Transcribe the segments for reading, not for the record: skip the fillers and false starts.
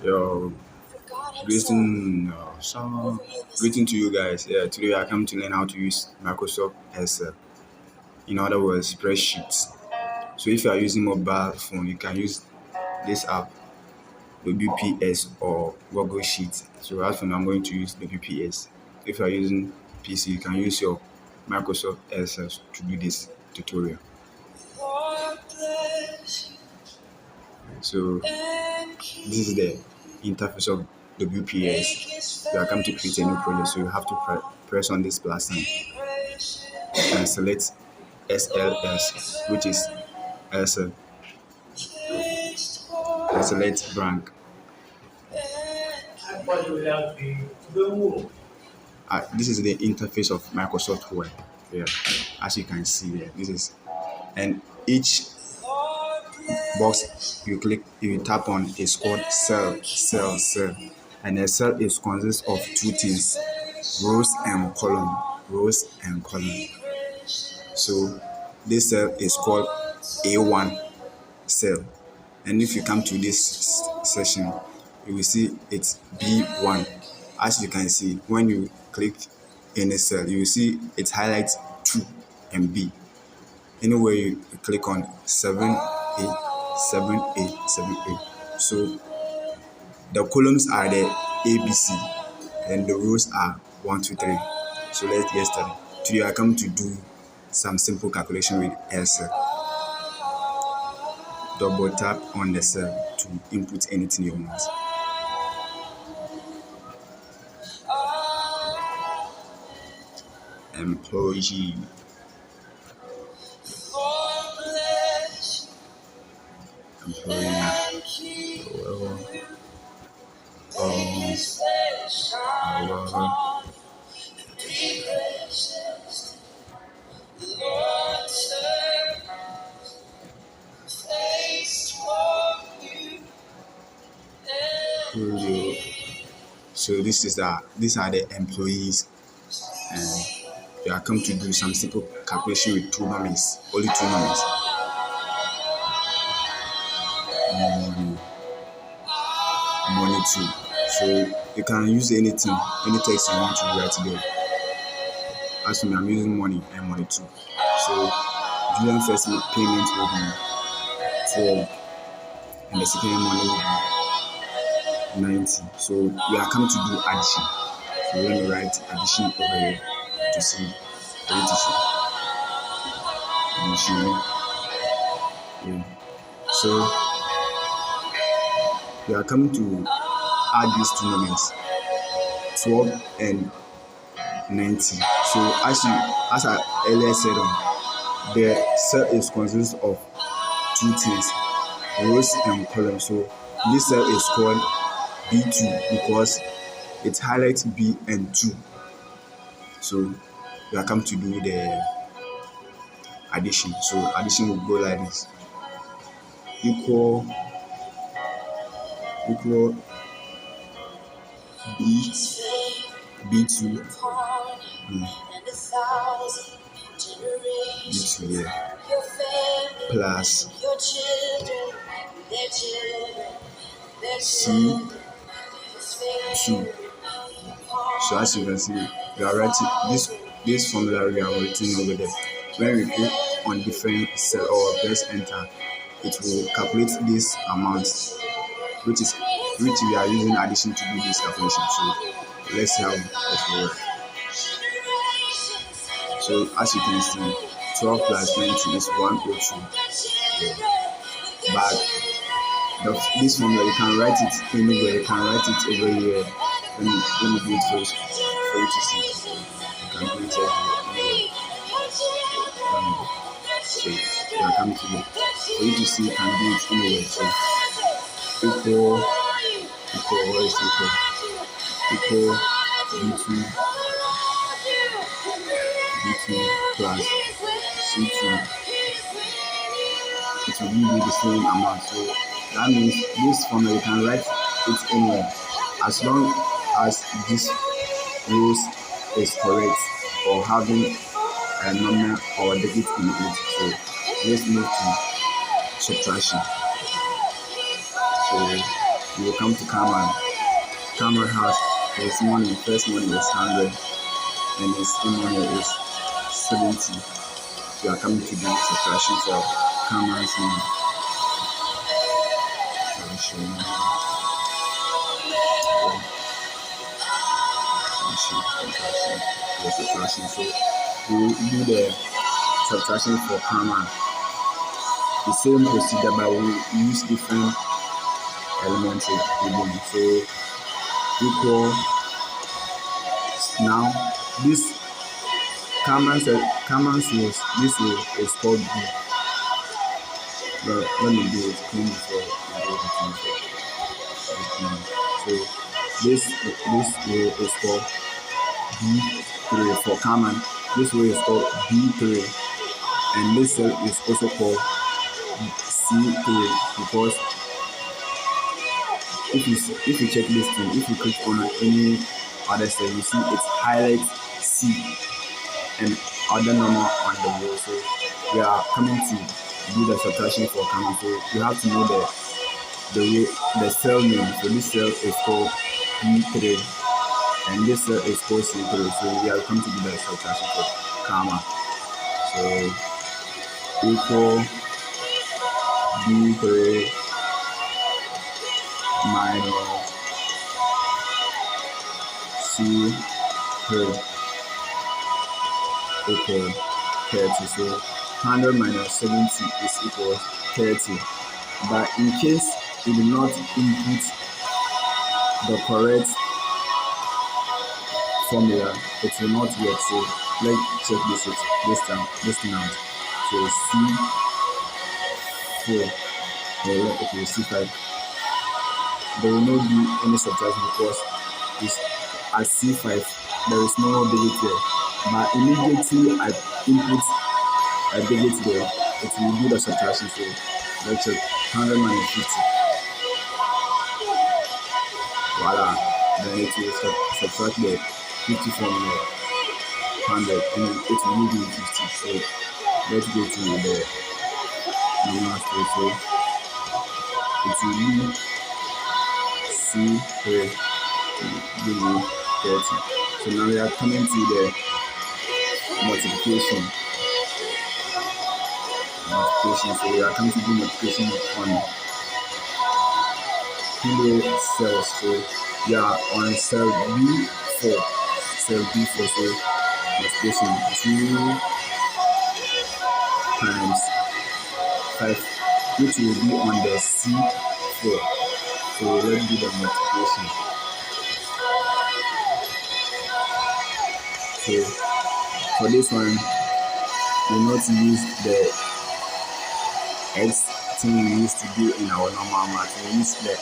Yo, greeting to you guys. Yeah, today I come to learn how to use Microsoft Excel. In other words, spreadsheets. So if you are using mobile phone, you can use this app, WPS or Google Sheet. So as for now, I'm going to use WPS. If you are using PC, you can use your Microsoft Excel to do this tutorial. So this is the interface of WPS. You are come to create a new project, so you have to press on this plus sign and select SLS, which is Excel, and select blank. This is the interface of Microsoft Word. Yeah, as you can see here, this is, and each box you tap on is called cell, and a cell is consists of two things: rows and column. So this cell is called A1 cell, and if you come to this section, you will see it's B1. As you can see, when you click in a cell, you will see it highlights 2 and B. Anywhere you click on 7A, 7A. So the columns are the ABC and the rows are 1, 2, 3. So let's get started. Today I come to do some simple calculation with Excel. Double tap on the cell to input anything you want. Employee. So these are the employees, and you are come to do some simple calculation with only two numbers. Money too. So you can use any text you want to write there. As for me, I'm using money and money too. So Julian first payment will be 12, and the second money will be 90. So we are coming to do addition. So let me write addition over here to see addition. Yeah. So we are coming to add these two numbers, 12 and 90. So as I earlier said, the cell is consists of two things, rows and columns. So this cell is called B2 because it highlights B and 2. So we are come to do the addition. So addition will go like this: equal B2 yeah, plus C2. So as you can see, we are writing this formula we are writing over there. When we click on different cell or press enter, it will calculate this amount, which we are using addition to do this calculation. So let's see how it will work. So as you can see, 12 plus 20 is 102. But this formula, you can write it anywhere. You can write it over here. Let me do it first for you to see. You can do it anywhere. So you can come to me. For you to see, you can do it anywhere. So equal, what is equal? B2 plus C2. It will give you the same amount. So that means this formula you can write it anywhere as long as this rows is correct or having a number or digit in it. So let's move to subtraction. So You will come to Cameron. Cameron has his money, first money is 100 and his money is 70. You are coming to do subtraction for Cameron's money. Subtraction. So we will do the subtraction for Cameron. The same procedure, but we use different elements within. So equal. Now this Cameron's rules. This rule is called B. Let me do it clean before we do it. So this rule is called B3 for Cameron. This rule is called B3, and this cell is also called C3 because if you check this thing, if you click on any other cell, you see it highlights C and other number on the row. So we are coming to do the subtraction for Cameron. So you have to know the cell name. So this cell is called B3 and this cell is called C3. So we are coming to do the subtraction for Cameron. So equal B3 minus C3 equal 30. So 100 minus 70 is equal 30. But in case you do not input the correct formula, it will not work. So let's check this thing out. So C4 or C5. There will not be any subtraction because it's at C5 there is no digit there. But immediately I input a digit there, it will do the subtraction. So let's check 100 minus 50. Voila. Then it will subtract the 50 from the 100 and then it will give you 50. So let's go to the normal space. So it will be C3 give you 30. So now we are coming to the multiplication. So we are coming to do multiplication on kilo cells. So we are on cell B4. So multiplication 2 times 5, which will be on the C4. So let's do the multiplication. So for this one, we will not use the X thing we used to do in our normal math. We use the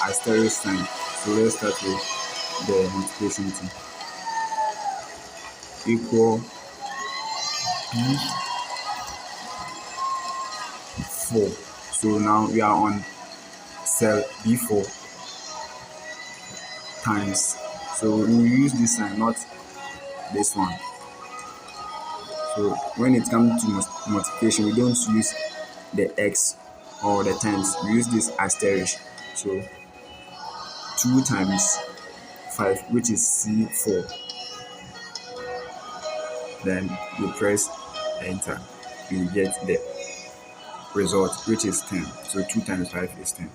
asterisk sign. So let's start with the multiplication thing. Equal B4. So now we are on cell B4 times. So we use this sign, not this one. So when it comes to multiplication, we don't use the X or the times. We use this asterisk. So 2 times 5, which is C4. Then you press enter. You get the result, which is 10. So 2 times 5 is 10.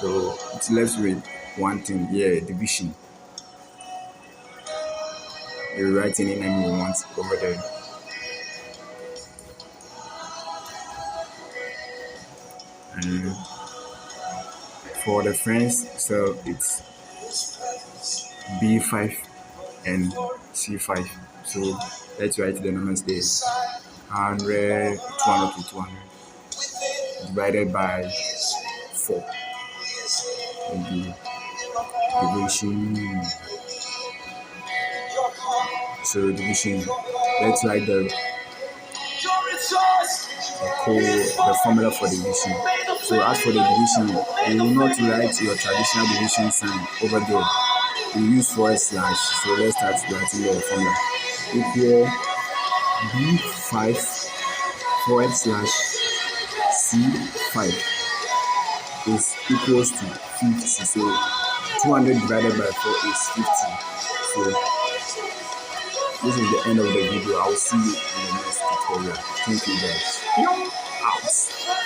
So it's left with one thing here, division. You write any name you want over there. And for the friends, so it's B5 and C5. So let's write the numbers there. 100, 200 to 200 divided by 4. Maybe division. So division. Let's write the formula for division. So as for the division, you will not write your traditional division sign over there. You use forward slash. So let's start writing the formula. Equal B5 forward slash C5. is equals to 50. So 200 divided by 4 is 50. So this is the end of the video. I'll see you in the next tutorial. Thank you guys. Out.